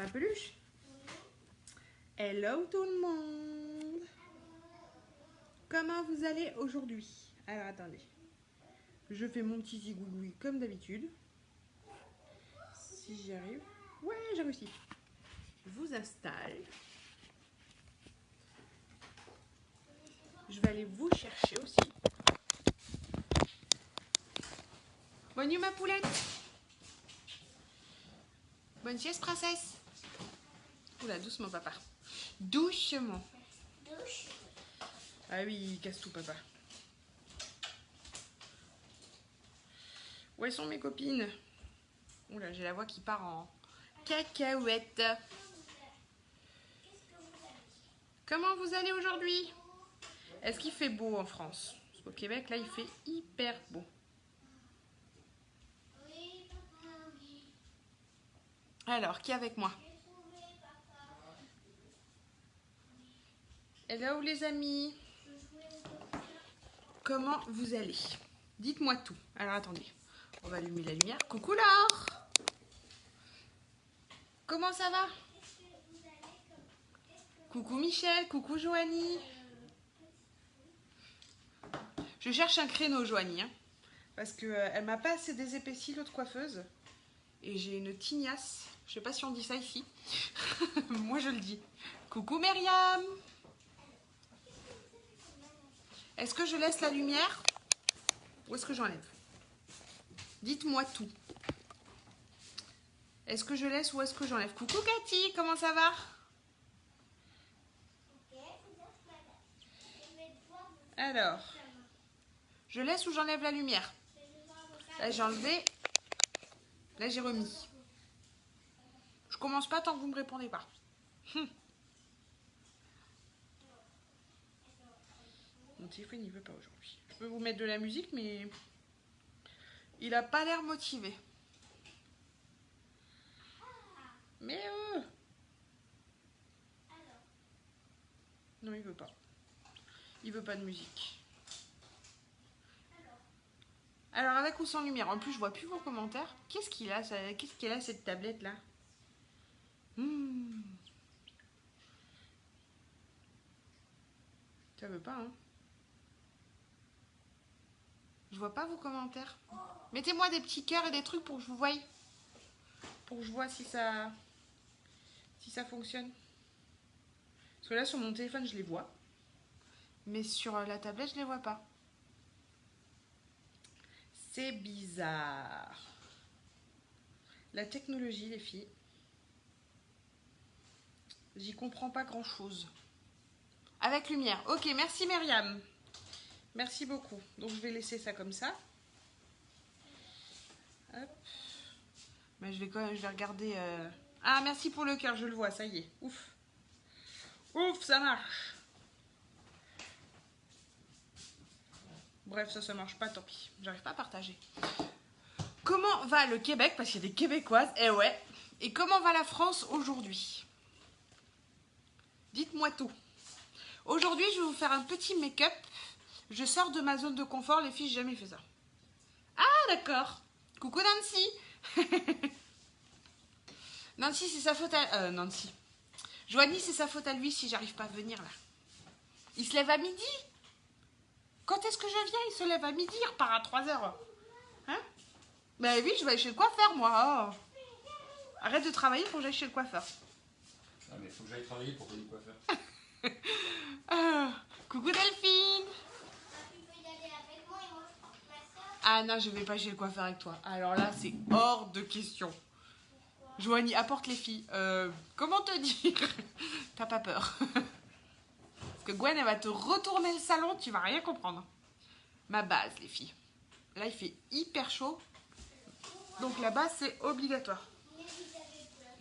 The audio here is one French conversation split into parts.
La peluche. Hello tout le monde. Comment vous allez aujourd'hui? Alors attendez. Je fais mon petit zigouigoui comme d'habitude. Si j'y arrive. Ouais, j'ai réussi. Je vous installe. Je vais aller vous chercher aussi. Bonne nuit ma poulette. Bonne sieste princesse. Oula, doucement papa. Doucement. Ah oui, il casse tout papa. Où sont mes copines? Oula, j'ai la voix qui part en cacahuète. Comment vous allez aujourd'hui? Est-ce qu'il fait beau en France? Parce qu'au Québec, là, il fait hyper beau. Alors, qui est avec moi? Hello les amis. Comment vous allez? Dites-moi tout. Alors, attendez. On va allumer la lumière. Coucou Laure. Comment ça va? Coucou Michel. Coucou Joanie. Je cherche un créneau, Joanie. Hein, parce qu'elle m'a pas assez désépaissi, l'autre coiffeuse. Et j'ai une tignasse. Je sais pas si on dit ça ici. Moi, je le dis. Coucou Myriam. Est-ce que je laisse la lumière? Ou est-ce que j'enlève? Dites-moi tout. Est-ce que je laisse ou est-ce que j'enlève? Coucou Cathy, comment ça va? Alors, je laisse ou j'enlève la lumière? Là, j'ai enlevé. Là, j'ai remis. Je commence pas tant que vous me répondez pas. Mon téléphone, il veut pas aujourd'hui. Je peux vous mettre de la musique, mais il a pas l'air motivé. Mais non, il veut pas. Il veut pas de musique. Alors, avec ou sans lumière? En plus, je vois plus vos commentaires. Qu'est-ce qu'il a, qu'est-ce qu'elle a, cette tablette-là? Ça veut pas, hein? Je vois pas vos commentaires. Mettez-moi des petits cœurs et des trucs pour que je vous voie. Pour que je vois si ça fonctionne. Parce que là, sur mon téléphone, je les vois. Mais sur la tablette, je les vois pas. C'est bizarre. La technologie, les filles. J'y comprends pas grand-chose. Avec lumière. Ok, merci Myriam. Merci beaucoup. Donc, je vais laisser ça comme ça. Hop. Mais je vais regarder... Ah, merci pour le cœur, je le vois, ça y est. Ouf. Ouf, ça marche. Bref, ça marche pas, tant pis. J'arrive pas à partager. Comment va le Québec? Parce qu'il y a des Québécoises. Eh ouais. Et comment va la France aujourd'hui? Dites-moi tout. Aujourd'hui, je vais vous faire un petit make-up. Je sors de ma zone de confort. Les filles, j'ai jamais fait ça. Ah, d'accord. Coucou Nancy. Nancy, c'est sa faute à... Nancy. Joanie, c'est sa faute à lui si j'arrive pas à venir, là. Il se lève à midi. Quand est-ce que je viens? Il se lève à midi, il repart à 3h. Hein? Ben oui, je vais aller chez le coiffeur, moi. Oh. Arrête de travailler pour que j'aille chez le coiffeur. Non, mais il faut que j'aille travailler pour payer le coiffeur. Coucou Delphine. Ah non, je vais pas chez le coiffeur avec toi. Alors là, c'est hors de question. Joanie, apporte les filles. Comment te dire? T'as pas peur? Parce que Gwen, elle va te retourner le salon, tu vas rien comprendre. Ma base, les filles. Là, il fait hyper chaud. Donc la base, c'est obligatoire.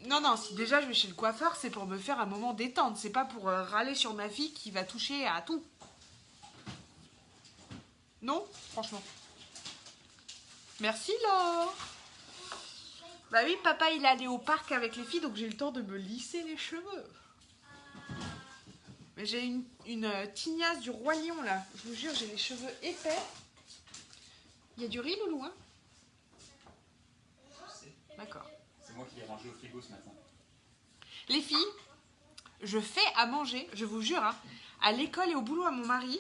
Non, non, si déjà je vais chez le coiffeur, c'est pour me faire un moment détente. C'est pas pour râler sur ma fille qui va toucher à tout. Non, franchement. Merci Laure. Bah oui, papa il est allé au parc avec les filles, donc j'ai eu le temps de me lisser les cheveux. Mais j'ai une tignasse du roi lion là. Je vous jure, j'ai les cheveux épais. Il y a du riz, Loulou, hein? Je sais. D'accord. C'est moi qui l'ai rangé au frigo ce matin. Les filles, je fais à manger, je vous jure, hein, à l'école et au boulot à mon mari,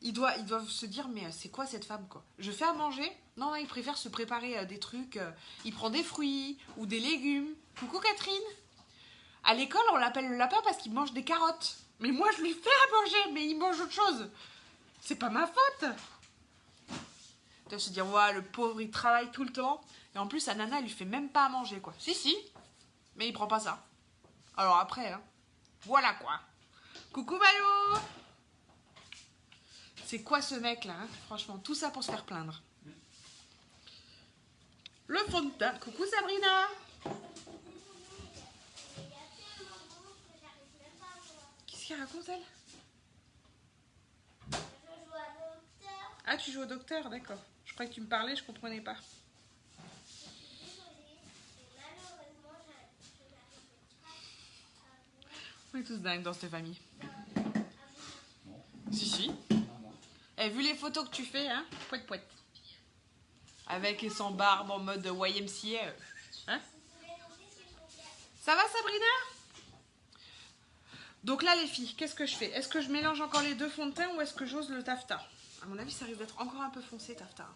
ils doivent se dire, mais c'est quoi cette femme, quoi? Je fais à manger, non, il préfère se préparer des trucs, il prend des fruits ou des légumes. Coucou Catherine. À l'école, on l'appelle le lapin parce qu'il mange des carottes. Mais moi, je lui fais à manger, mais il mange autre chose. C'est pas ma faute. Ils doivent se dire, ouais, le pauvre, il travaille tout le temps. Et en plus, sa nana, elle lui fait même pas à manger, quoi. Si, mais il prend pas ça. Alors après, hein, voilà quoi. Coucou Malo. C'est quoi ce mec là, hein? Franchement, tout ça pour se faire plaindre. Le fond de teint. Coucou Sabrina. Qu'est-ce qu'elle raconte elle? Ah, tu joues au docteur, d'accord. Je croyais que tu me parlais, je comprenais pas. On est tous dingues dans cette famille. Non. Si. Non, non. Eh, vu les photos que tu fais, hein, poète. Avec et sans barbe en mode YMCA. Hein? Ça va Sabrina? Donc là les filles, qu'est-ce que je fais? Est-ce que je mélange encore les deux fonds de teint ou est-ce que j'ose le taffetas? À mon avis ça risque d'être encore un peu foncé taffetas.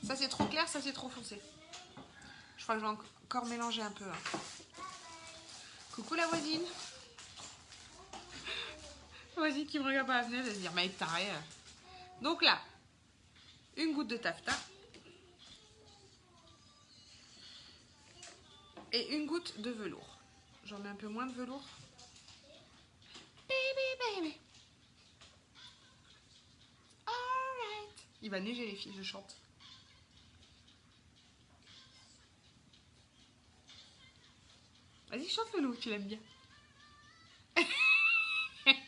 Ça c'est trop clair, ça c'est trop foncé. Je crois que je vais encore mélanger un peu. Hein. Coucou la voisine. La voisine qui me regarde par la fenêtre, elle va se dire mais taré. Donc là, une goutte de taffetas. Et une goutte de velours. J'en mets un peu moins de velours. Baby. Alright. Il va neiger les filles, je chante. Vas-y, chante le loup, tu l'aimes bien.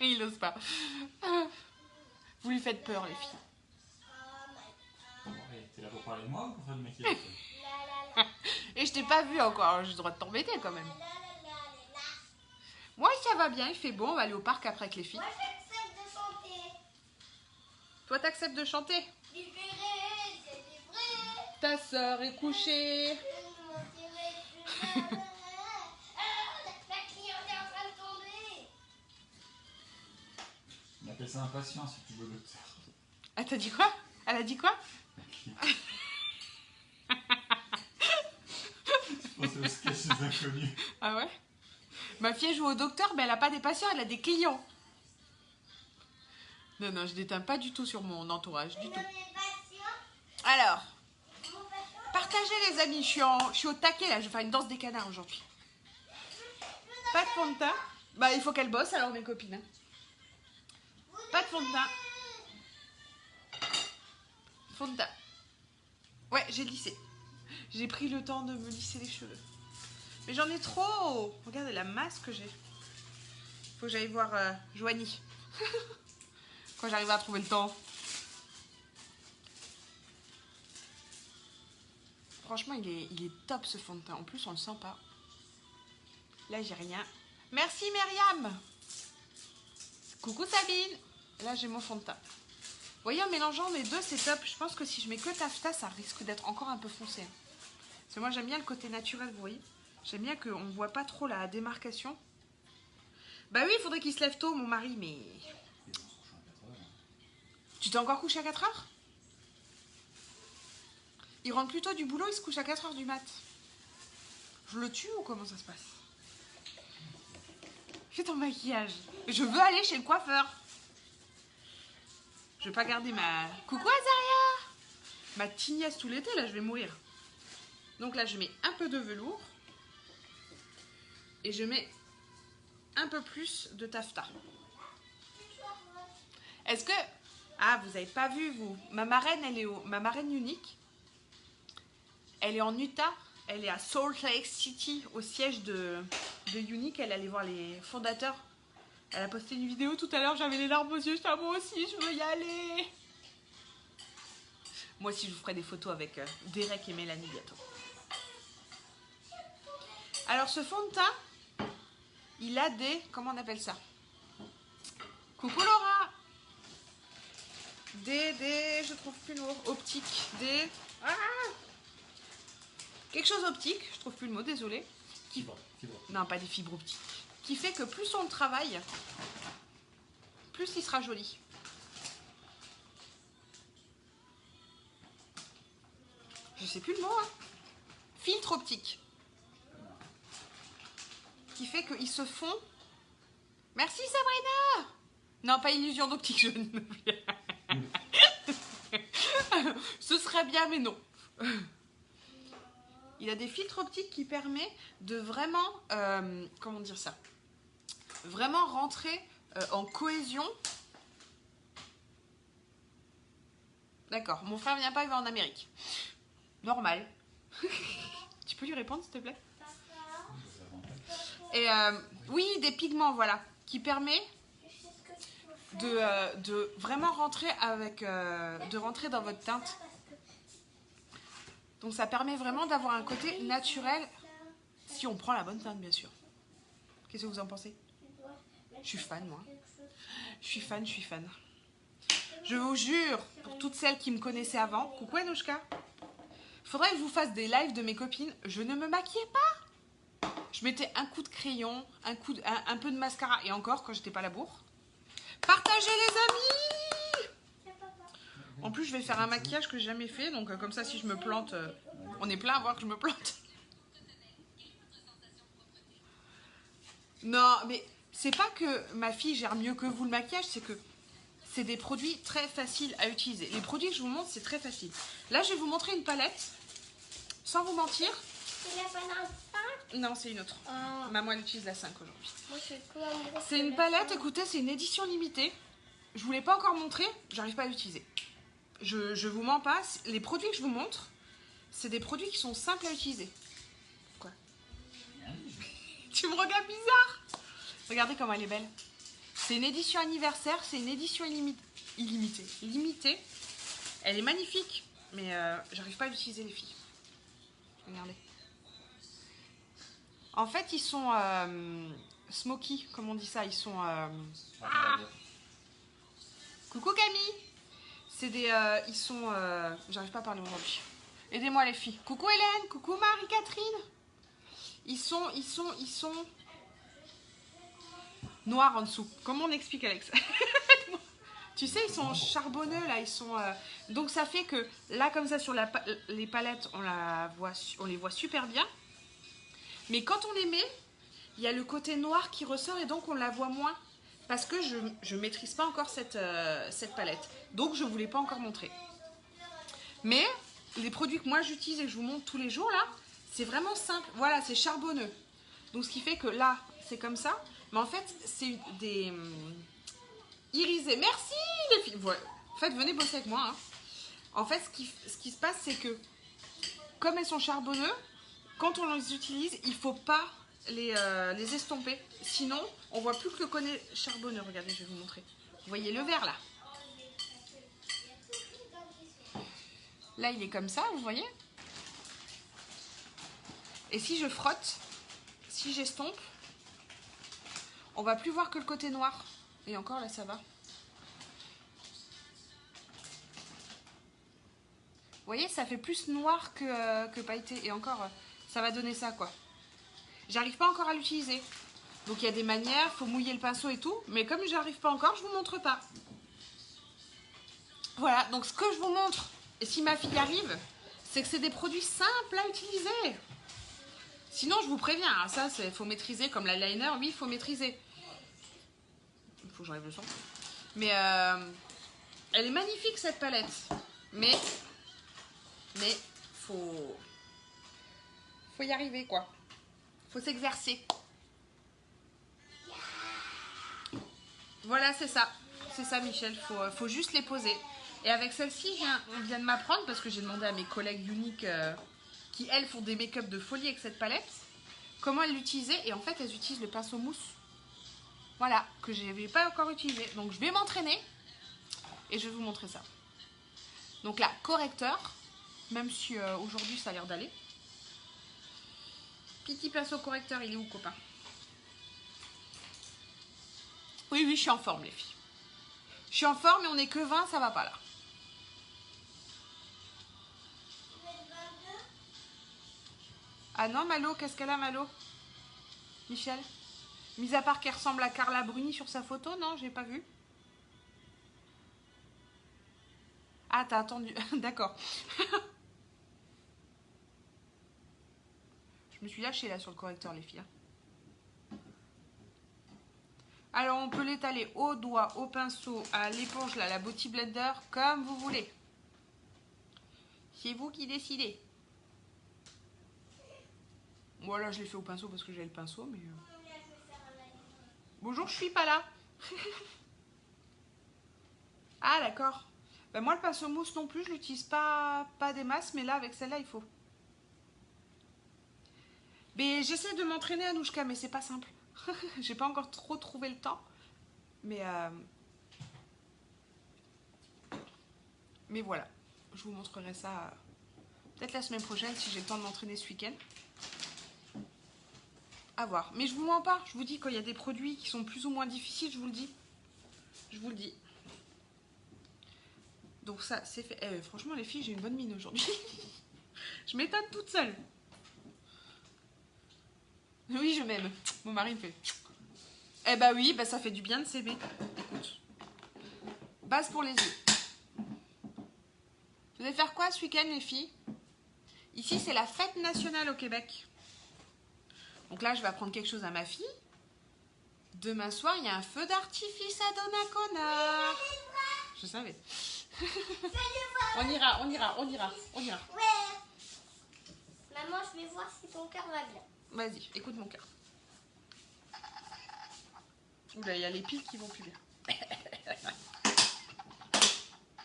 Il n'ose pas. Vous lui faites peur, les filles. Ouais, t'es là pour parler de moi ou pour faire du maquillage? Et je t'ai pas vu encore, j'ai le droit de t'embêter quand même. Moi, ça va bien, il fait beau, on va aller au parc après avec les filles. Moi, j'accepte de chanter. Toi, t'acceptes de chanter? Libéré, délivré. Ta sœur est couchée. La cliente est en train de tomber. On appelle ça impatience si tu veux, docteur. Ah, t'as dit quoi? Elle a dit quoi? Je pense au sketch des inconnus. Ah ouais? Ma fille joue au docteur, mais elle a pas des patients, elle a des clients. Non, je déteins pas du tout sur mon entourage, du tout. Alors, partagez les amis, je suis au taquet là, je vais faire une danse des canards aujourd'hui. Pas de fond de teint. Bah, il faut qu'elle bosse alors mes copines. Hein. Pas de fond de teint. Fond de teint. Ouais, j'ai lissé. J'ai pris le temps de me lisser les cheveux. Mais j'en ai trop. Regardez la masse que j'ai. Faut que j'aille voir Joanie. Quand j'arrive à trouver le temps. Franchement, il est top ce fond de teint. En plus, on le sent pas. Là, j'ai rien. Merci Myriam. Coucou Sabine. Là, j'ai mon fond de teint. Vous voyez, en mélangeant les deux, c'est top. Je pense que si je mets que taffetas, ça risque d'être encore un peu foncé. Parce que moi, j'aime bien le côté naturel, vous voyez. J'aime bien qu'on ne voit pas trop la démarcation. Bah oui, il faudrait qu'il se lève tôt, mon mari, mais... Tu t'es encore couché à 4 heures? Il rentre plus tôt du boulot, il se couche à 4 heures du mat. Je le tue ou comment ça se passe? Fais ton maquillage. Je veux aller chez le coiffeur. Je vais pas garder ma... Coucou Azaria. Ma tignasse tout l'été, là, je vais mourir. Donc là, je mets un peu de velours. Et je mets un peu plus de taffetas. Est-ce que... Ah, vous avez pas vu, vous. Ma marraine, ma marraine unique, elle est en Utah. Elle est à Salt Lake City, au siège de Unique. Elle allait voir les fondateurs. Elle a posté une vidéo tout à l'heure, j'avais les larmes aux yeux. J'étais, moi aussi, je veux y aller. Moi aussi, je vous ferai des photos avec Derek et Mélanie bientôt. Alors, ce fond de teint, il a des... Comment on appelle ça? Coucou Laura. Je trouve plus le mot. Optique. Ah, quelque chose optique, je trouve plus le mot, désolé. Fibre. Non, pas des fibres optiques. Qui fait que plus on le travaille, plus il sera joli. Je sais plus le mot, hein. Filtre optique. Qui fait qu'ils se font... Merci Sabrina. Non, pas illusion d'optique, je ne... Ce serait bien, mais non. Il a des filtres optiques qui permettent de vraiment... comment dire ça? Vraiment rentrer en cohésion. D'accord, mon frère vient pas, il va en Amérique. Normal. Tu peux lui répondre, s'il te plaît? Et oui, des pigments, voilà, qui permet de vraiment rentrer avec, de rentrer dans votre teinte. Donc ça permet vraiment d'avoir un côté naturel, si on prend la bonne teinte, bien sûr. Qu'est-ce que vous en pensez? Je suis fan, moi. Je suis fan. Je vous jure, pour toutes celles qui me connaissaient avant, coucou Anouchka, faudrait que je vous fasse des lives de mes copines. Je ne me maquillais pas. Je mettais un coup de crayon, un peu de mascara, et encore quand j'étais pas à la bourre. Partagez les amis. En plus, je vais faire un maquillage que j'ai jamais fait, donc comme ça, si je me plante, on est plein à voir que je me plante. Non, mais c'est pas que ma fille gère mieux que vous le maquillage, c'est que c'est des produits très faciles à utiliser. Les produits que je vous montre, c'est très facile. Là, je vais vous montrer une palette, sans vous mentir. Il a pas dans le 5. Non, c'est une autre. Maman, elle utilise la 5 aujourd'hui. Moi, je peux en gros, C'est une palette, écoutez, c'est une édition limitée. Je vous l'ai pas encore montré, j'arrive pas à l'utiliser. Je vous mens pas, les produits que je vous montre, c'est des produits qui sont simples à utiliser. Quoi? Tu me regardes bizarre. Regardez comment elle est belle. C'est une édition anniversaire, c'est une édition limitée. Elle est magnifique, mais j'arrive pas à l'utiliser, les filles. Regardez. En fait, ils sont smoky, comme on dit ça. Ils sont... Coucou Camille. C'est des... ils sont... J'arrive pas à parler aujourd'hui. Aidez-moi les filles. Coucou Hélène, coucou Marie-Catherine. Ils sont noirs en dessous. Comment on explique, Alex? Tu sais, ils sont charbonneux là. Ils sont. Donc ça fait que là, comme ça, sur les palettes, on les voit super bien. Mais quand on les met, il y a le côté noir qui ressort et donc on la voit moins. Parce que je maîtrise pas encore cette palette. Donc je ne vous l'ai pas encore montré. Mais les produits que moi j'utilise et que je vous montre tous les jours là, c'est vraiment simple. Voilà, c'est charbonneux. Donc ce qui fait que là, c'est comme ça. Mais en fait, c'est des irisés. Merci les filles. Ouais. En fait, venez bosser avec moi. Hein. En fait, ce qui se passe, c'est que comme elles sont charbonneux, quand on les utilise, il ne faut pas les estomper. Sinon, on voit plus que le côté charbonneux. Regardez, je vais vous montrer. Vous voyez le vert là? Là, il est comme ça, vous voyez? Et si je frotte, si j'estompe, on va plus voir que le côté noir. Et encore, là, ça va. Vous voyez, ça fait plus noir que pailleté. Et encore, ça va donner ça, quoi. J'arrive pas encore à l'utiliser. Donc, il y a des manières, il faut mouiller le pinceau et tout. Mais comme j'arrive pas encore, je vous montre pas. Voilà, donc ce que je vous montre, et si ma fille arrive, c'est que c'est des produits simples à utiliser. Sinon, je vous préviens, hein, ça, il faut maîtriser, comme l'eyeliner, oui, il faut maîtriser. Il faut que j'enlève le son. Mais elle est magnifique, cette palette. Mais faut y arriver, quoi. Faut s'exercer. Voilà, c'est ça. C'est ça, Michel. Faut juste les poser. Et avec celle-ci, on vient de m'apprendre, parce que j'ai demandé à mes collègues uniques qui, elles, font des make-up de folie avec cette palette, comment elles l'utilisaient. Et en fait, elles utilisent le pinceau mousse. Voilà, que je n'avais pas encore utilisé. Donc, je vais m'entraîner et je vais vous montrer ça. Donc là, correcteur, même si aujourd'hui, ça a l'air d'aller. Petit pinceau correcteur, il est où, copain? Oui, je suis en forme, les filles. Je suis en forme, mais on n'est que 20, ça va pas, là. Ah non, Malo, qu'est-ce qu'elle a, Malo? Michel? Mis à part qu'elle ressemble à Carla Bruni sur sa photo, non, j'ai pas vu. Ah, t'as attendu. D'accord. Je me suis lâchée là sur le correcteur, les filles. Alors, on peut l'étaler au doigt, au pinceau, à l'éponge, là, la Beauty Blender, comme vous voulez. C'est vous qui décidez. Voilà, je l'ai fait au pinceau parce que j'ai le pinceau, mais... Bonjour, je suis pas là. Ah, d'accord. Ben, moi, le pinceau mousse non plus, je l'utilise pas des masses, mais là, avec celle-là, il faut. Mais j'essaie de m'entraîner, Anouchka, mais c'est pas simple. J'ai pas encore trop trouvé le temps. Mais voilà. Je vous montrerai ça peut-être la semaine prochaine si j'ai le temps de m'entraîner ce week-end. À voir. Mais je vous mens pas. Je vous dis, quand il y a des produits qui sont plus ou moins difficiles, je vous le dis. Je vous le dis. Donc ça, c'est fait. Franchement, les filles, j'ai une bonne mine aujourd'hui. Je m'étonne toute seule. Oui, je m'aime. Mon mari me fait. Eh bah oui, bah ça fait du bien de s'aimer. Écoute. Base pour les yeux. Vous allez faire quoi ce week-end, les filles? Ici, c'est la fête nationale au Québec. Donc là, je vais apprendre quelque chose à ma fille. Demain soir, il y a un feu d'artifice à Donnacona. Je savais. On ira. Ouais. Maman, je vais voir si ton cœur va bien. Vas-y, écoute mon cœur. Oula, il y a les piles qui vont plus bien.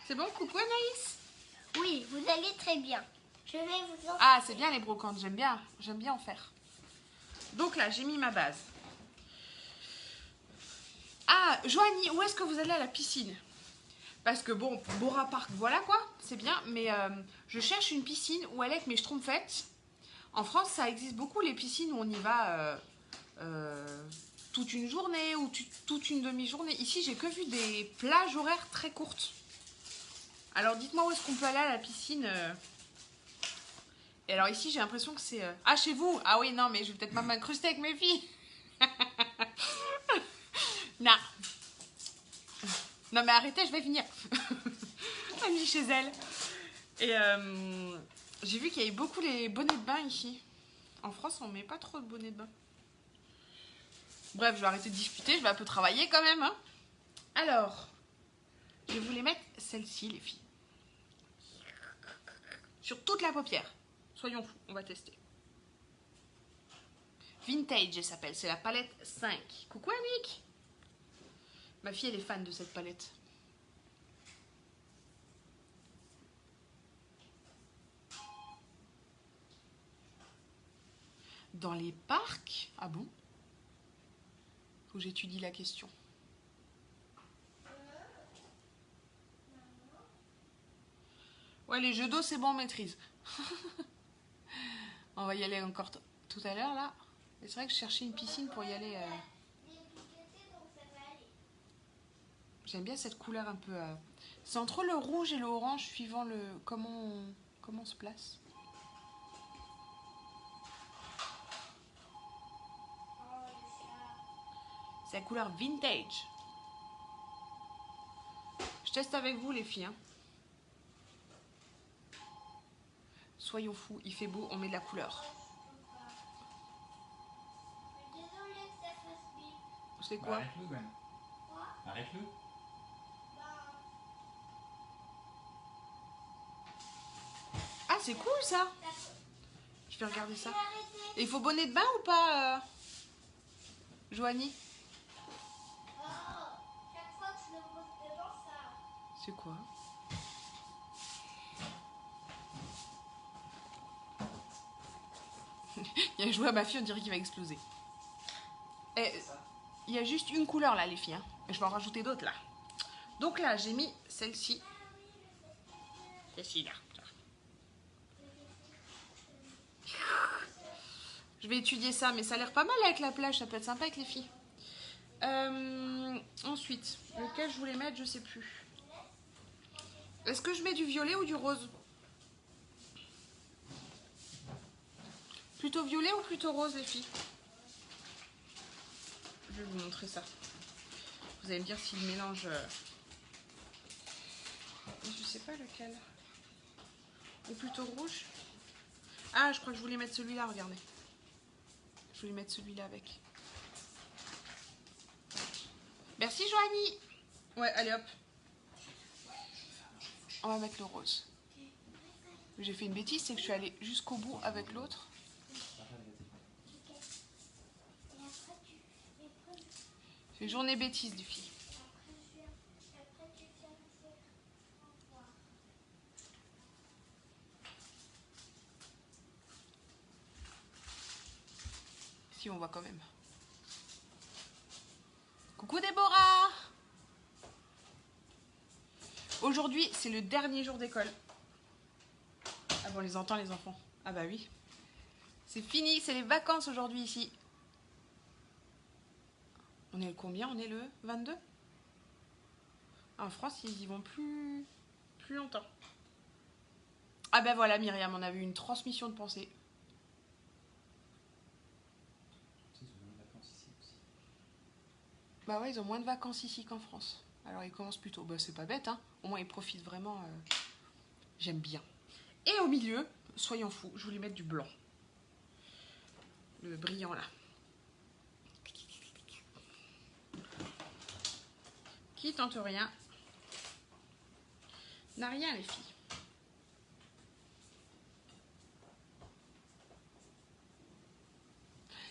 C'est bon, coucou Anaïs? Oui, vous allez très bien. Je vais vous en... Ah, c'est bien les brocantes, j'aime bien en faire. Donc là, j'ai mis ma base. Ah, Joanie, où est-ce que vous allez à la piscine? Parce que bon, Bora Park, voilà quoi, c'est bien, mais je cherche une piscine où aller avec mes schtroumpfettes. En France, ça existe beaucoup, les piscines où on y va toute une journée ou toute une demi-journée. Ici, j'ai que vu des plages horaires très courtes. Alors, dites-moi où est-ce qu'on peut aller à la piscine Et alors ici, j'ai l'impression que c'est... Ah, chez vous? Ah oui, non, mais je vais peut-être pas m'incruster avec mes filles. Non. Non, mais arrêtez, je vais finir. Elle me dit chez elle. Et j'ai vu qu'il y avait beaucoup les bonnets de bain ici. En France, on met pas trop de bonnets de bain. Bref, je vais arrêter de discuter, je vais un peu travailler quand même. Hein. Alors, je vais vous les mettre celles-ci, les filles. Sur toute la paupière. Soyons fous, on va tester. Vintage, elle s'appelle. C'est la palette 5. Coucou Annick. Ma fille, elle est fan de cette palette. Dans les parcs? Ah bon? Faut que j'étudie la question. Ouais, les jeux d'eau, c'est bon, on maîtrise. On va y aller encore tout à l'heure, là. Et c'est vrai que je cherchais une piscine pour y aller. J'aime bien cette couleur un peu... C'est entre le rouge et le orange, suivant le comment on se place. C'est la couleur vintage. Je teste avec vous, les filles. Hein. Soyons fous, il fait beau, on met de la couleur. C'est quoi? Arrête-le, Ben. Arrête-le. Ah, c'est cool ça. Je vais regarder ça. Et il faut bonnet de bain ou pas, Joanie? C'est quoi? Il y a un jouet à ma fille, on dirait qu'il va exploser. Et il y a juste une couleur là, les filles. Hein. Je vais en rajouter d'autres là. Donc là, j'ai mis celle-ci. Celle-ci là. Je vais étudier ça, mais ça a l'air pas mal avec la plage. Ça peut être sympa avec les filles. Ensuite, lequel je voulais mettre, je sais plus. Est-ce que je mets du violet ou du rose? Plutôt violet ou plutôt rose, les filles? Je vais vous montrer ça. Vous allez me dire si le mélange... Je sais pas lequel. Ou plutôt rouge. Ah, je crois que je voulais mettre celui-là, regardez. Je voulais mettre celui-là avec. Merci, Joanie. Ouais, allez hop. On va mettre le rose. J'ai fait une bêtise, c'est que je suis allée jusqu'au bout avec l'autre. C'est une journée bêtise, les filles. Si, on voit quand même. Coucou Déborah! Aujourd'hui, c'est le dernier jour d'école. Ah bon, on les entend les enfants. Ah bah oui. C'est fini, c'est les vacances aujourd'hui ici. On est le combien? On est le 22? En France, ils y vont plus longtemps. Ah ben voilà Myriam, on a eu une transmission de pensée. Bah ouais, ils ont moins de vacances ici qu'en France. Alors ils commencent plus tôt. Bah c'est pas bête, hein. Au moins ils profitent vraiment. J'aime bien. Et au milieu, soyons fous, je voulais mettre du blanc. Le brillant là. Qui tente rien n'a rien, les filles.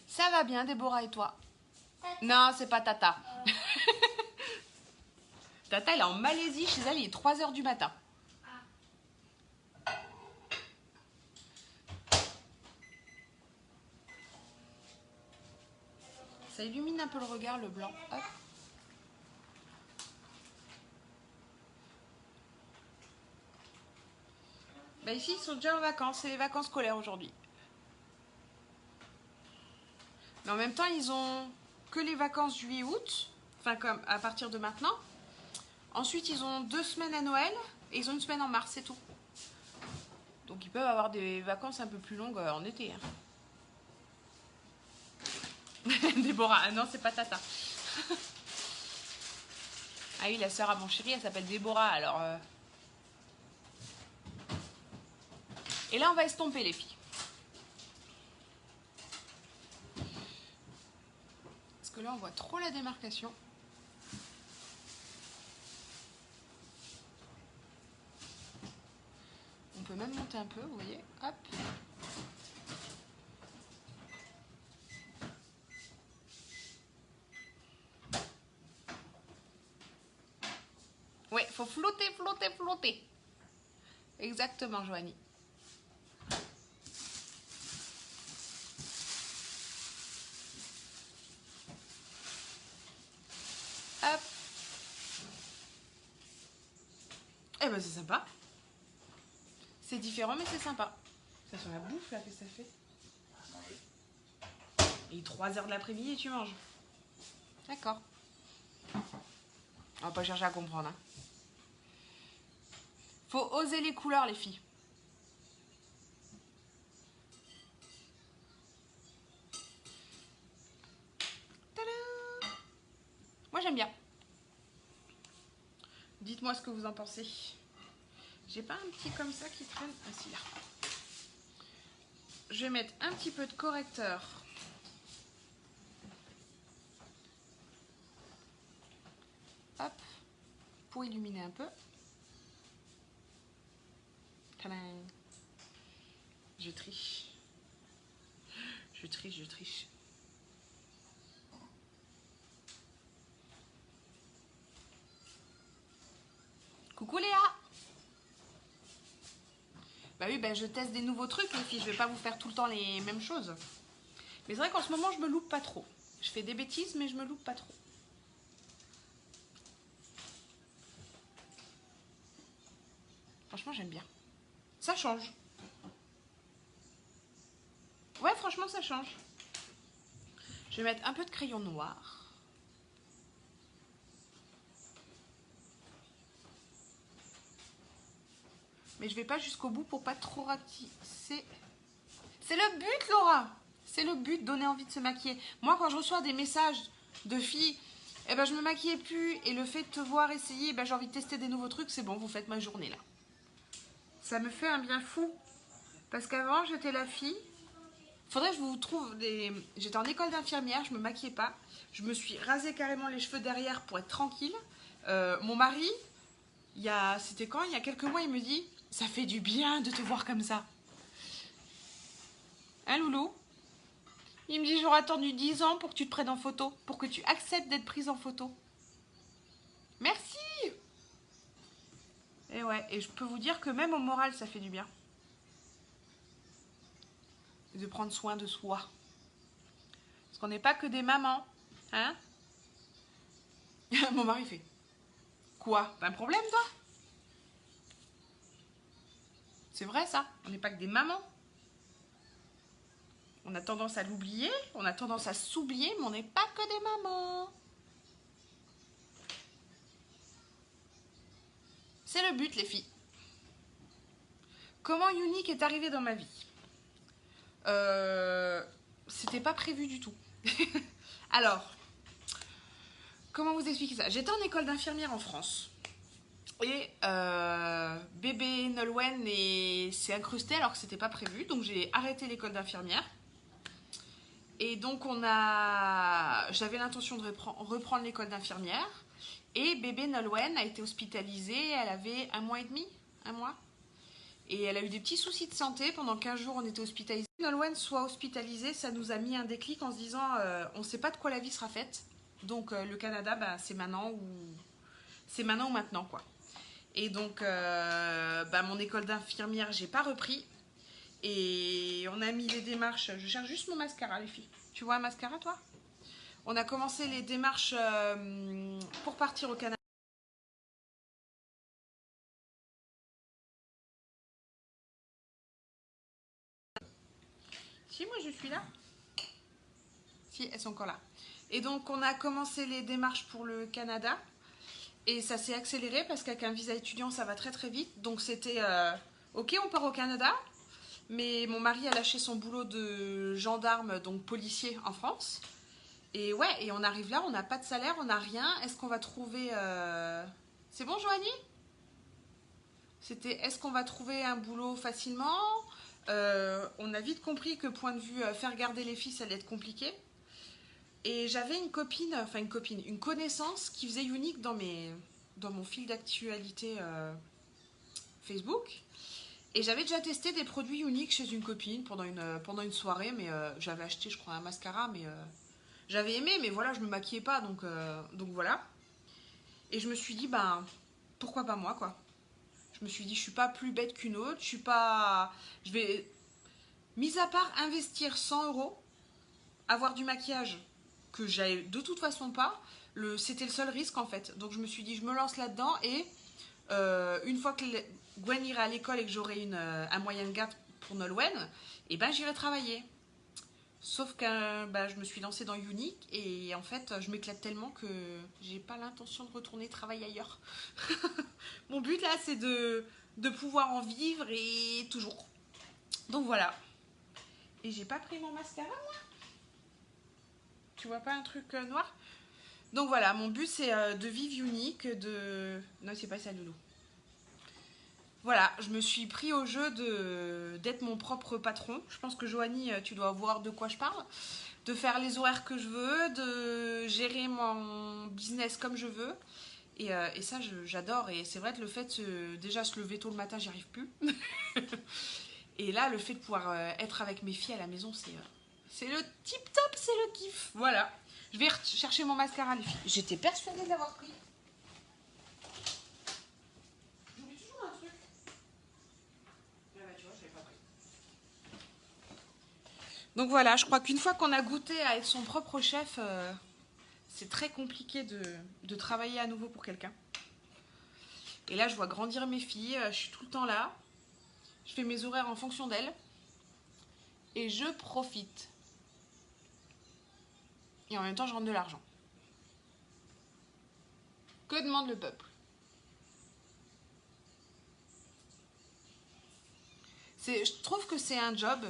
Ça va bien, Déborah, et toi? Non, c'est pas Tata. Tata, elle est en Malaisie, chez elle, il est 3 h du matin. Ça illumine un peu le regard, le blanc. Hop. Bah ici, ils sont déjà en vacances. C'est les vacances scolaires aujourd'hui. Mais en même temps, ils ont que les vacances juillet-août. Enfin, comme à partir de maintenant. Ensuite, ils ont 2 semaines à Noël. Et ils ont une semaine en mars, c'est tout. Donc, ils peuvent avoir des vacances un peu plus longues en été. Hein. Déborah. Ah non, c'est pas Tata. Ah oui, la sœur à mon chéri, elle s'appelle Déborah. Alors... Et là, on va estomper, les filles. Parce que là, on voit trop la démarcation. On peut même monter un peu, vous voyez. Hop. Ouais, faut flotter, flotter, flotter. Exactement, Joanie. Hop. Eh ben, c'est sympa. C'est différent, mais c'est sympa. Ça sent la bouffe, là, qu'est-ce que ça fait? Il est 3 h de l'après-midi et tu manges. D'accord. On va pas chercher à comprendre. Hein. Faut oser les couleurs, les filles. Tadam! Moi, j'aime bien. Dites-moi ce que vous en pensez. J'ai pas un petit comme ça qui traîne. Ah si, là. Je vais mettre un petit peu de correcteur. Hop. Pour illuminer un peu. Tadam! Je triche. Je triche, je triche. Coucou Léa! Bah oui, bah je teste des nouveaux trucs les filles, je vais pas vous faire tout le temps les mêmes choses. Mais c'est vrai qu'en ce moment je me loupe pas trop. Je fais des bêtises mais je me loupe pas trop. Franchement j'aime bien. Ça change. Ouais franchement ça change. Je vais mettre un peu de crayon noir. Mais je vais pas jusqu'au bout pour pas trop ratisser. C'est le but, Laura. C'est le but, donner envie de se maquiller. Moi, quand je reçois des messages de filles, eh ben, je me maquillais plus. Et le fait de te voir essayer, eh ben, j'ai envie de tester des nouveaux trucs. C'est bon, vous faites ma journée, là. Ça me fait un bien fou. Parce qu'avant, j'étais la fille. Faudrait que je vous trouve des... J'étais en école d'infirmière, je me maquillais pas. Je me suis rasé carrément les cheveux derrière pour être tranquille. Mon mari, c'était quand? Il y a quelques mois, il me dit « Ça fait du bien de te voir comme ça. » Hein, loulou? Il me dit « J'aurais attendu 10 ans pour que tu te prennes en photo, pour que tu acceptes d'être prise en photo. » Merci! Et ouais, et je peux vous dire que même au moral, ça fait du bien. De prendre soin de soi. Parce qu'on n'est pas que des mamans. Hein? Mon mari fait « Quoi? T'as un problème, toi? » C'est vrai, ça. On n'est pas que des mamans. On a tendance à l'oublier, on a tendance à s'oublier, mais on n'est pas que des mamans. C'est le but, les filles. Comment Unique est arrivé dans ma vie? C'était pas prévu du tout. Alors, comment vous expliquer ça? J'étais en école d'infirmière en France. Et bébé Nolwenn s'est incrusté alors que c'était pas prévu. Donc j'ai arrêté l'école d'infirmière. Et donc j'avais l'intention de reprendre l'école d'infirmière. Et bébé Nolwenn a été hospitalisée, elle avait 1 mois et demi, 1 mois. Et elle a eu des petits soucis de santé, pendant 15 jours on était hospitalisés. Nolwenn soit hospitalisée, ça nous a mis un déclic en se disant on ne sait pas de quoi la vie sera faite. Donc le Canada, bah, c'est maintenant ou maintenant, quoi. Et donc mon école d'infirmière, j'ai pas repris. Et on a mis les démarches, je cherche juste mon mascara, les filles. Tu vois un mascara, toi? On a commencé les démarches pour partir au Canada. Si, moi je suis là. Si, elles sont encore là. Et donc on a commencé les démarches pour le Canada. Et ça s'est accéléré parce qu'avec un visa étudiant, ça va très très vite. Donc c'était ok, on part au Canada. Mais mon mari a lâché son boulot de gendarme, donc policier en France. Et ouais, et on arrive là, on n'a pas de salaire, on n'a rien. Est-ce qu'on va trouver... C'est bon, Joanie? C'était est-ce qu'on va trouver un boulot facilement? On a vite compris que point de vue faire garder les filles, ça allait être compliqué. Et j'avais une connaissance qui faisait Unique dans mon fil d'actualité Facebook. Et j'avais déjà testé des produits Unique chez une copine pendant une soirée, mais j'avais acheté, je crois, un mascara, mais j'avais aimé, mais voilà, je me maquillais pas, donc voilà. Et je me suis dit, ben, pourquoi pas moi, quoi. Je me suis dit, je suis pas plus bête qu'une autre, je suis pas... Je vais, mis à part investir 100 euros, avoir du maquillage que j'avais de toute façon pas, c'était le seul risque, en fait. Donc je me suis dit, je me lance là-dedans, et une fois que Gwen ira à l'école et que j'aurai un moyen de garde pour Nolwenn, et ben j'irai travailler. Sauf que je me suis lancée dans Unique et en fait je m'éclate tellement que j'ai pas l'intention de retourner travailler ailleurs. Mon but là c'est de pouvoir en vivre et toujours. Donc voilà. Et j'ai pas pris mon mascara moi. Tu vois pas un truc noir? Donc voilà, mon but c'est de vivre Unique, Non c'est pas ça Loulou. Voilà, je me suis pris au jeu d'être mon propre patron. Je pense que Joanie, tu dois voir de quoi je parle. De faire les horaires que je veux, de gérer mon business comme je veux. Et ça, j'adore. Et c'est vrai que le fait, déjà se lever tôt le matin, j'y arrive plus. Et là, le fait de pouvoir être avec mes filles à la maison, c'est le tip top, c'est le kiff. Voilà. Je vais chercher mon mascara, les filles. J'étais persuadée de l'avoir pris. Donc voilà, je crois qu'une fois qu'on a goûté à être son propre chef, c'est très compliqué de travailler à nouveau pour quelqu'un. Et là, je vois grandir mes filles, je suis tout le temps là. Je fais mes horaires en fonction d'elles. Et je profite. Et en même temps, je rentre de l'argent. Que demande le peuple? Je trouve que c'est un job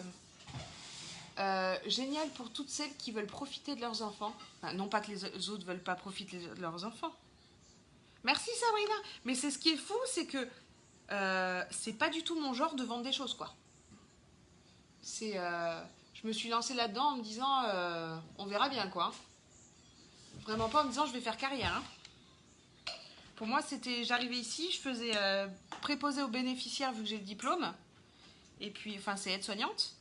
Génial pour toutes celles qui veulent profiter de leurs enfants. Enfin, non pas que les autres veulent pas profiter de leurs enfants. Merci Sabrina. Mais c'est ce qui est fou, c'est que c'est pas du tout mon genre de vendre des choses, quoi. C'est, je me suis lancée là-dedans en me disant, on verra bien, quoi. Vraiment pas en me disant, je vais faire carrière. Hein. Pour moi, c'était, j'arrivais ici, je faisais préposer aux bénéficiaires vu que j'ai le diplôme. Et puis, enfin, c'est aide-soignante.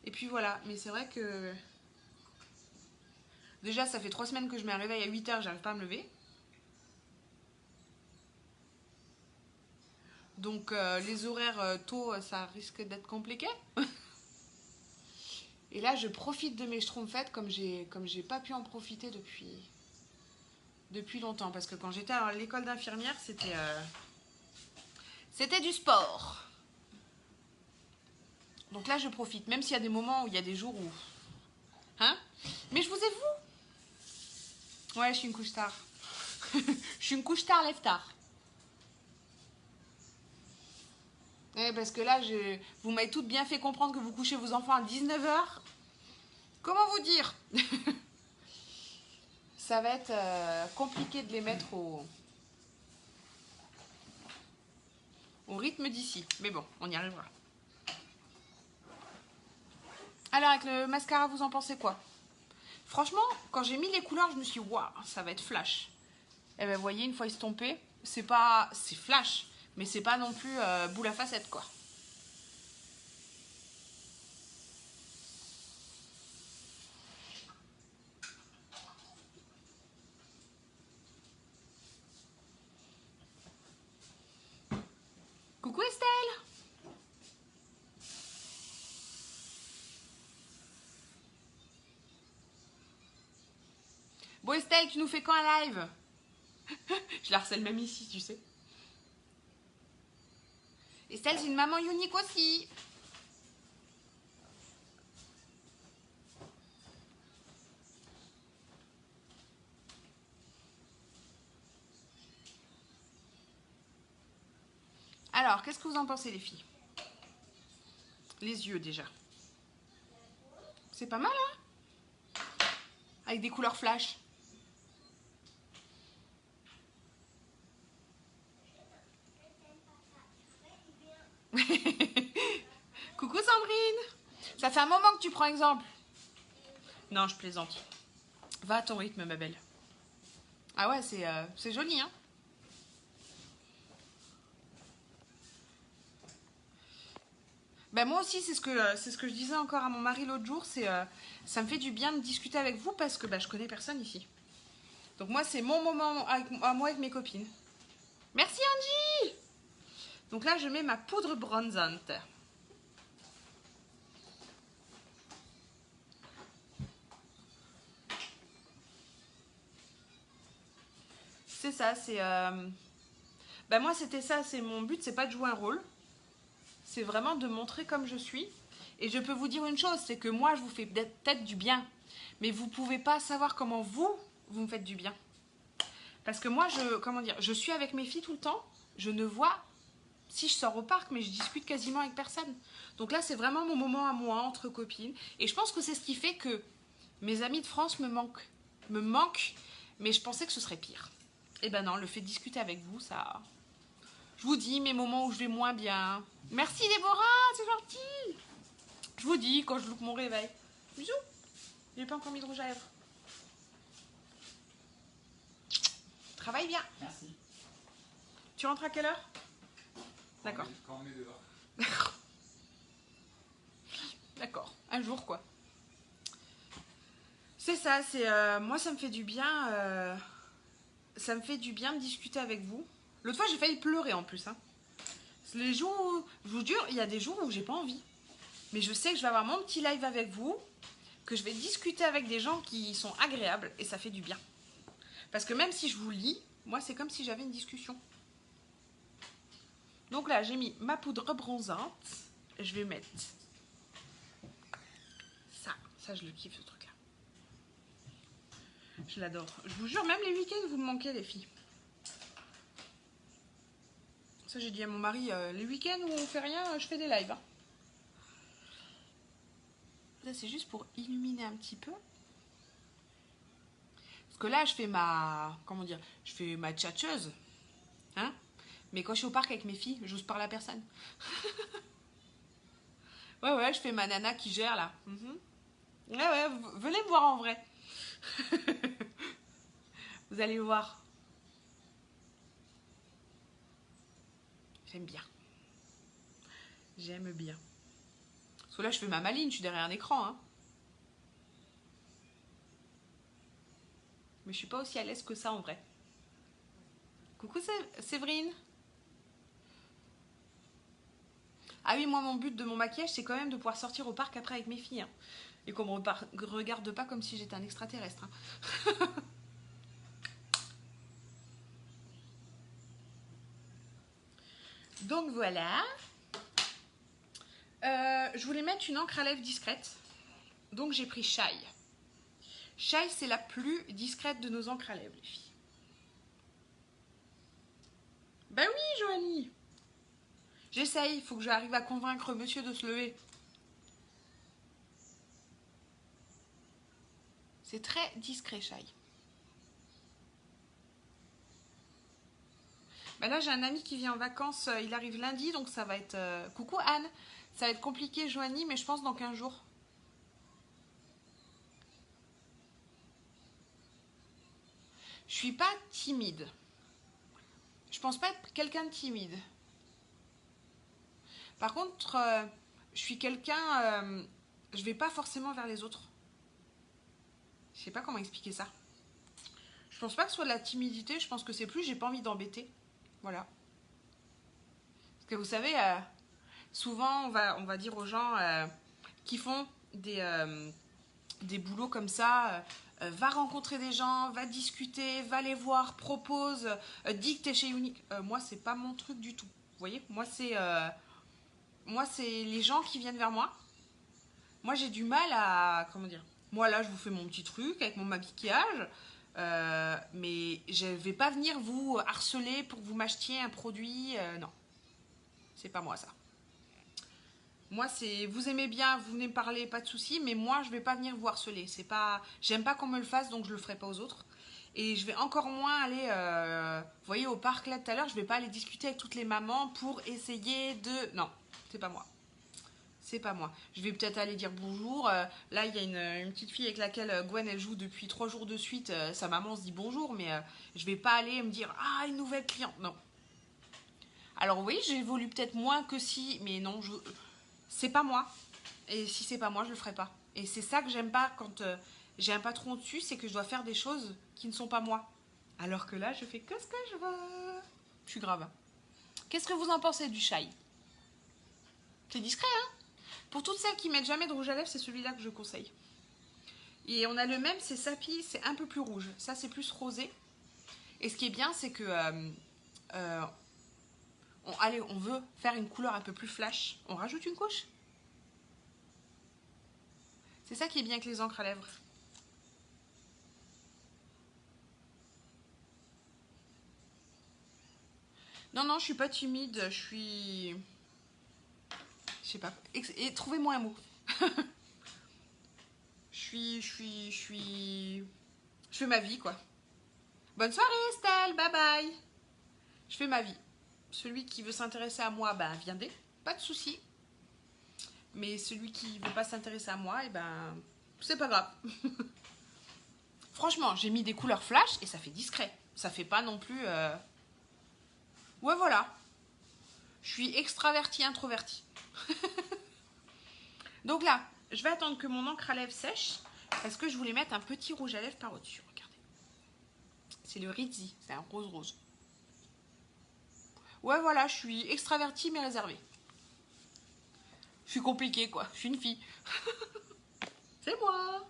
Et puis voilà. Mais c'est vrai que déjà, ça fait 3 semaines que je me réveille à 8h, j'arrive pas à me lever. Donc les horaires tôt, ça risque d'être compliqué. Et là, je profite de mes schtroumpfettes comme j'ai pas pu en profiter depuis longtemps. Parce que quand j'étais à l'école d'infirmière, c'était du sport. Donc là, je profite. Même s'il y a des moments où il y a des jours où... Hein? Mais je vous ai vu. Ouais, je suis une couche tard. Je suis une couche tard, lève tard. Ouais, parce que là, vous m'avez toutes bien fait comprendre que vous couchez vos enfants à 19h. Comment vous dire? Ça va être compliqué de les mettre au rythme d'ici. Mais bon, on y arrivera. Alors, avec le mascara, vous en pensez quoi? Franchement, quand j'ai mis les couleurs, je me suis dit, waouh, ça va être flash. Et ben, vous voyez, une fois estompé, c'est flash, mais c'est pas non plus boule à facettes, quoi. Coucou Estelle! Bon Estelle, tu nous fais quand un live? Je la harcèle même ici, tu sais. Estelle, c'est une maman unique aussi. Alors, qu'est-ce que vous en pensez les filles? Les yeux déjà. C'est pas mal, hein? Avec des couleurs flash. Coucou Sandrine. Ça fait un moment que tu prends exemple. Non, je plaisante. Va à ton rythme, ma belle. Ah ouais, c'est joli, hein? Ben moi aussi, c'est ce que je disais encore à mon mari l'autre jour. Ça me fait du bien de discuter avec vous parce que je connais personne ici. Donc moi, c'est mon moment à moi avec mes copines. Merci Angie. Donc là, je mets ma poudre bronzante. C'est ça, moi, c'était ça, c'est mon but, c'est pas de jouer un rôle. C'est vraiment de montrer comme je suis. Et je peux vous dire une chose, c'est que moi, je vous fais peut-être du bien. Mais vous pouvez pas savoir comment vous me faites du bien. Parce que moi, je suis avec mes filles tout le temps. Je ne vois, si je sors au parc, mais je discute quasiment avec personne. Donc là, c'est vraiment mon moment à moi, entre copines. Et je pense que c'est ce qui fait que mes amis de France me manquent. Mais je pensais que ce serait pire. Et ben non, le fait de discuter avec vous, ça... Je vous dis mes moments où je vais moins bien. Merci Déborah, c'est gentil. Je vous dis quand je loupe mon réveil. Bisous. J'ai pas encore mis de rouge à lèvres. Travaille bien. Merci. Tu rentres à quelle heure? D'accord. Quand on est dehors. D'accord. D'accord. Un jour quoi. C'est ça, moi ça me fait du bien. Ça me fait du bien de discuter avec vous. L'autre fois j'ai failli pleurer en plus. Hein. Les jours où, je vous jure, il y a des jours où j'ai pas envie. Mais je sais que je vais avoir mon petit live avec vous, que je vais discuter avec des gens qui sont agréables et ça fait du bien. Parce que même si je vous lis, moi c'est comme si j'avais une discussion. Donc là j'ai mis ma poudre bronzante. Je vais mettre ça je le kiffe ce truc là. Je l'adore. Je vous jure, même les week-ends vous me manquez les filles. Ça j'ai dit à mon mari, les week-ends où on fait rien, je fais des lives. Hein. c'est juste pour illuminer un petit peu. Parce que là, je fais ma... Comment dire? Je fais ma tchatcheuse. Hein? Mais quand je suis au parc avec mes filles, j'ose parler à personne. Ouais, je fais ma nana qui gère là. Ouais, venez me voir en vrai. Vous allez voir. J'aime bien. J'aime bien. Parce que là, je fais ma maline, je suis derrière un écran. Hein. Mais je suis pas aussi à l'aise que ça en vrai. Coucou Séverine. Ah oui, moi, mon but de mon maquillage, c'est quand même de pouvoir sortir au parc après avec mes filles. Hein. Et qu'on me regarde pas comme si j'étais un extraterrestre. Hein. Donc voilà. Je voulais mettre une encre à lèvres discrète. Donc j'ai pris Shy. Shy, c'est la plus discrète de nos encres à lèvres, les filles. Ben oui, Joanie. J'essaye, il faut que j'arrive à convaincre monsieur de se lever. C'est très discret, Shy. Ben là, j'ai un ami qui vient en vacances, il arrive lundi, donc ça va être... Coucou Anne, ça va être compliqué, Joanie, mais je pense dans 15 jours. Je suis pas timide. Je pense pas être quelqu'un de timide. Par contre, je suis quelqu'un... je vais pas forcément vers les autres. Je sais pas comment expliquer ça. Je pense pas que ce soit de la timidité, je pense que c'est plus j'ai pas envie d'embêter. Voilà. Parce que vous savez, souvent on va dire aux gens qui font des boulots comme ça, va rencontrer des gens, va discuter, va les voir, propose, dis que t'es chez Unique. Moi, c'est pas mon truc du tout. Vous voyez, moi c'est les gens qui viennent vers moi. Moi, j'ai du mal à... Comment dire? Moi, là, je vous fais mon petit truc avec mon maquillage. Mais je vais pas venir vous harceler pour que vous m'achetiez un produit. Non. C'est pas moi, ça. Moi, c'est... Vous aimez bien, vous venez me parler, pas de souci. Mais moi, je vais pas venir vous harceler. C'est pas... J'aime pas qu'on me le fasse, donc je le ferai pas aux autres. Et je vais encore moins aller... vous voyez, au parc, là, tout à l'heure, je vais pas aller discuter avec toutes les mamans pour essayer de... Non, c'est pas moi. C'est pas moi. Je vais peut-être aller dire bonjour. Là, il y a une petite fille avec laquelle Gwen, elle joue depuis 3 jours de suite. Sa maman se dit bonjour, mais je vais pas aller me dire ah, une nouvelle cliente. Non. Alors oui, j'évolue peut-être moins que si, mais non, c'est pas moi. Et si c'est pas moi, je le ferai pas. Et c'est ça que j'aime pas quand j'ai un patron au-dessus, c'est que je dois faire des choses qui ne sont pas moi. Alors que là, je fais que ce que je veux. Je suis grave. Qu'est-ce que vous en pensez du shy? C'est discret, hein? Pour toutes celles qui mettent jamais de rouge à lèvres, c'est celui-là que je conseille. Et on a le même, c'est Sapi, c'est un peu plus rouge. Ça, c'est plus rosé. Et ce qui est bien, c'est que... allez, on veut faire une couleur un peu plus flash. On rajoute une couche. C'est ça qui est bien avec les encres à lèvres. Non, je suis pas timide. Je suis... Je sais pas. Et trouvez-moi un mot. Je fais ma vie, quoi. Bonne soirée, Estelle. Bye bye. Je fais ma vie. Celui qui veut s'intéresser à moi, ben, viendez. Pas de souci. Mais celui qui veut pas s'intéresser à moi, eh ben, c'est pas grave. Franchement, j'ai mis des couleurs flash et ça fait discret. Ça fait pas non plus... Ouais, voilà. Je suis extravertie, introvertie. Donc là, je vais attendre que mon encre à lèvres sèche parce que je voulais mettre un petit rouge à lèvres par-dessus. Regardez. C'est le Rizzi. C'est un rose-rose. Ouais, voilà, je suis extravertie mais réservée. Je suis compliquée, quoi. Je suis une fille. C'est moi.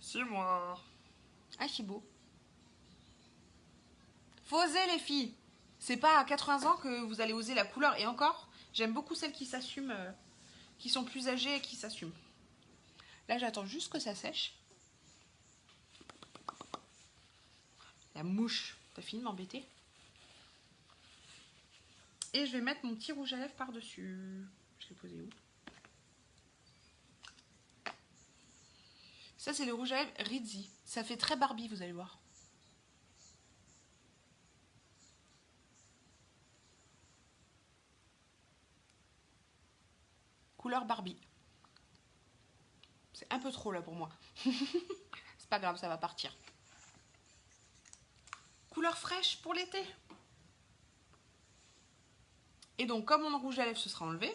C'est moi. Ah, c'est beau. Faut oser, les filles. C'est pas à 80 ans que vous allez oser la couleur. Et encore, j'aime beaucoup celles qui s'assument, qui sont plus âgées et qui s'assument. Là, j'attends juste que ça sèche. La mouche. T'as fini de m'embêter? Et je vais mettre mon petit rouge à lèvres par-dessus. Je l'ai posé où? Ça, c'est le rouge à lèvres Rizzi. Ça fait très Barbie, vous allez voir. Couleur Barbie. C'est un peu trop là pour moi. C'est pas grave, ça va partir. Couleur fraîche pour l'été. Et donc, comme mon rouge à lèvres se sera enlevé,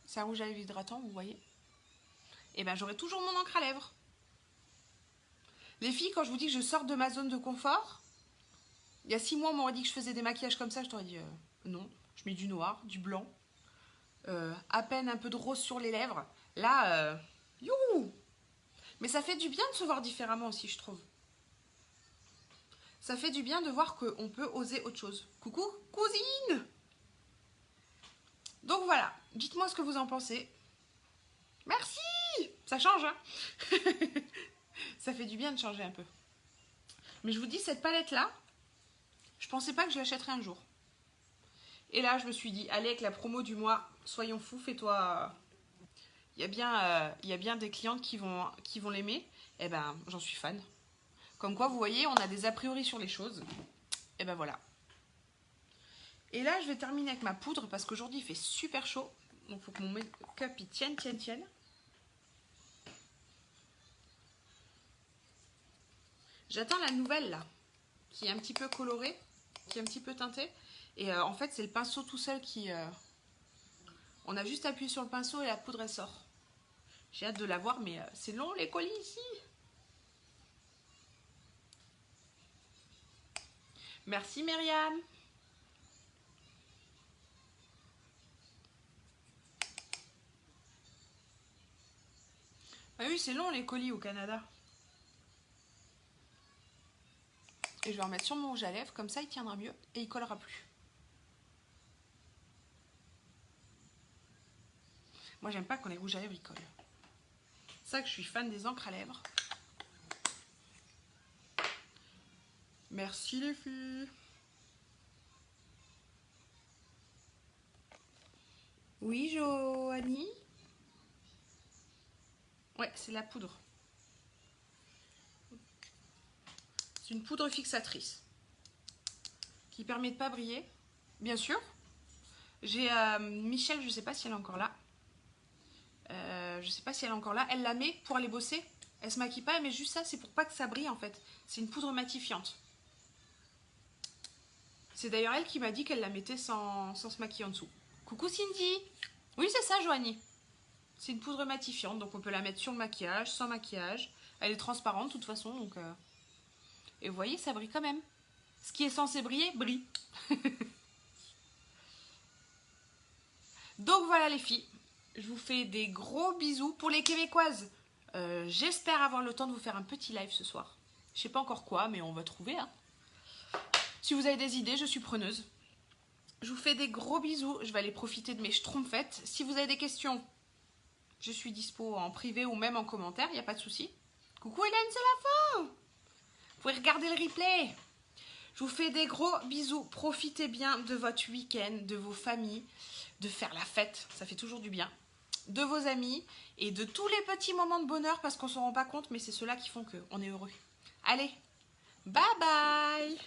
c'est un rouge à lèvres hydratant, vous voyez, et ben j'aurai toujours mon encre à lèvres. Les filles, quand je vous dis que je sors de ma zone de confort, il y a 6 mois, on m'aurait dit que je faisais des maquillages comme ça, je t'aurais dit non. Je mets du noir, du blanc, à peine un peu de rose sur les lèvres. Là, youhou! Mais ça fait du bien de se voir différemment aussi, je trouve. Ça fait du bien de voir qu'on peut oser autre chose. Coucou, cousine! Donc voilà, dites-moi ce que vous en pensez. Merci! Ça change, hein? Ça fait du bien de changer un peu. Mais je vous dis, cette palette-là, je pensais pas que je l'achèterais un jour. Et là, je me suis dit, allez, avec la promo du mois, soyons fous, fais-toi... Il y a bien des clientes qui vont l'aimer. Eh ben, j'en suis fan. Comme quoi, vous voyez, on a des a priori sur les choses. Et ben voilà. Et là, je vais terminer avec ma poudre parce qu'aujourd'hui, il fait super chaud. Donc, il faut que mon make-up il tienne. J'attends la nouvelle, là, qui est un petit peu colorée, qui est un petit peu teintée. Et en fait, c'est le pinceau tout seul qui... On a juste appuyé sur le pinceau et la poudre, elle sort. J'ai hâte de la voir, mais c'est long, les colis, ici. Merci, Myriam. Ah oui, c'est long, les colis au Canada. Et je vais en mettre sur mon rouge à lèvres, comme ça, il tiendra mieux et il collera plus. Moi, j'aime pas quand les rouges à lèvres, ils collent. C'est ça que je suis fan des encres à lèvres. Merci, les filles. Oui, Joanie? Ouais, c'est la poudre. C'est une poudre fixatrice qui permet de pas briller, bien sûr. J'ai Michel, je sais pas si elle est encore là. Elle la met pour aller bosser. Elle se maquille pas, elle met juste ça, c'est pour pas que ça brille en fait. C'est une poudre matifiante. C'est d'ailleurs elle qui m'a dit qu'elle la mettait sans se maquiller en dessous. Coucou Cindy! Oui, c'est ça, Joanie. C'est une poudre matifiante, donc on peut la mettre sur le maquillage, sans maquillage. Elle est transparente de toute façon, donc... Et vous voyez, ça brille quand même. Ce qui est censé briller, brille. Donc voilà les filles. Je vous fais des gros bisous. Pour les Québécoises, j'espère avoir le temps de vous faire un petit live ce soir. Je sais pas encore quoi, mais on va trouver. Hein. Si vous avez des idées, je suis preneuse. Je vous fais des gros bisous. Je vais aller profiter de mes schtroumpfettes. Si vous avez des questions, je suis dispo en privé ou même en commentaire. Il n'y a pas de souci. Coucou Hélène, c'est la fin. Vous pouvez regarder le replay. Je vous fais des gros bisous. Profitez bien de votre week-end, de vos familles, de faire la fête. Ça fait toujours du bien. De vos amis et de tous les petits moments de bonheur parce qu'on ne s'en rend pas compte, mais c'est ceux-là qui font qu'on est heureux. Allez, bye bye!